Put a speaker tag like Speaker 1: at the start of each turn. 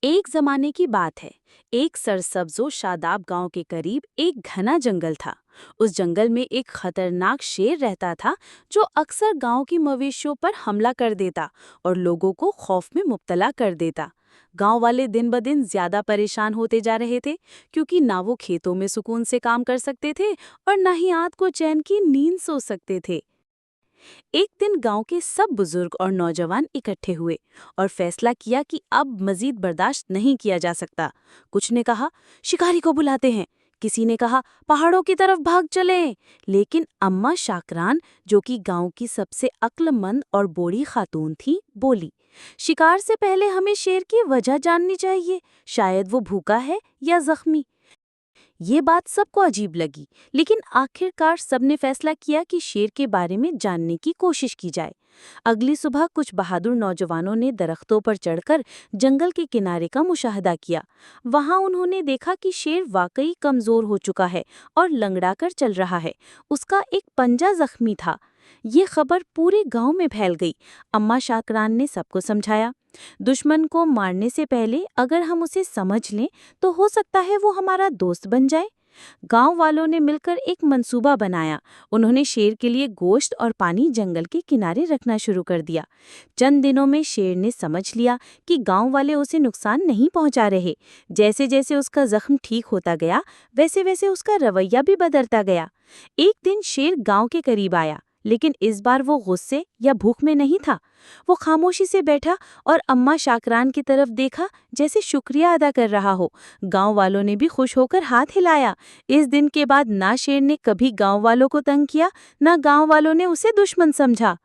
Speaker 1: एक जमाने की बात है। एक सरसब्जो शादाब गांव के करीब एक घना जंगल था। उस जंगल में एक खतरनाक शेर रहता था जो अक्सर गांव की मवेशियों पर हमला कर देता और लोगों को खौफ में मुब्तला कर देता। गांव वाले दिन ब दिन ज्यादा परेशान होते जा रहे थे, क्योंकि ना वो खेतों में सुकून से काम कर सकते थे और ना ही रात को चैन की नींद सो सकते थे। एक दिन गांव के सब बुजुर्ग और नौजवान इकट्ठे हुए और फैसला किया कि अब मजीद बर्दाश्त नहीं किया जा सकता। कुछ ने कहा, शिकारी को बुलाते हैं। किसी ने कहा, पहाड़ों की तरफ भाग चलें। लेकिन अम्मा शाकरान, जो कि गांव की सबसे अक्लमंद और बूढ़ी खातून थी, बोली, शिकार से पहले हमें शेर की वजह जाननी चाहिए। शायद वो भूखा है या जख्मी। ये बात सबको अजीब लगी, लेकिन आखिरकार सबने फैसला किया कि शेर के बारे में जानने की कोशिश की जाए। अगली सुबह कुछ बहादुर नौजवानों ने दरख्तों पर चढ़कर जंगल के किनारे का मुशाहदा किया। वहां उन्होंने देखा कि शेर वाकई कमजोर हो चुका है और लंगड़ाकर चल रहा है। उसका एक पंजा जख्मी था। ये खबर पूरे गांव में फैल गई। अम्मा शाकरान ने सबको समझाया, दुश्मन को मारने से पहले अगर हम उसे समझ लें तो हो सकता है वो हमारा दोस्त बन जाए। गांव वालों ने मिलकर एक मंसूबा बनाया। उन्होंने शेर के लिए गोश्त और पानी जंगल के किनारे रखना शुरू कर दिया। चंद दिनों में शेर ने समझ लिया कि गांव वाले उसे नुकसान नहीं पहुंचा रहे। जैसे जैसे उसका जख्म ठीक होता गया, वैसे वैसे उसका रवैया भी बदलता गया। एक दिन शेर गांव के करीब आया, लेकिन इस बार वो गुस्से या भूख में नहीं था। वो खामोशी से बैठा और अम्मा शाकरान की तरफ देखा, जैसे शुक्रिया अदा कर रहा हो। गांव वालों ने भी खुश होकर हाथ हिलाया। इस दिन के बाद ना शेर ने कभी गांव वालों को तंग किया, ना गांव वालों ने उसे दुश्मन समझा।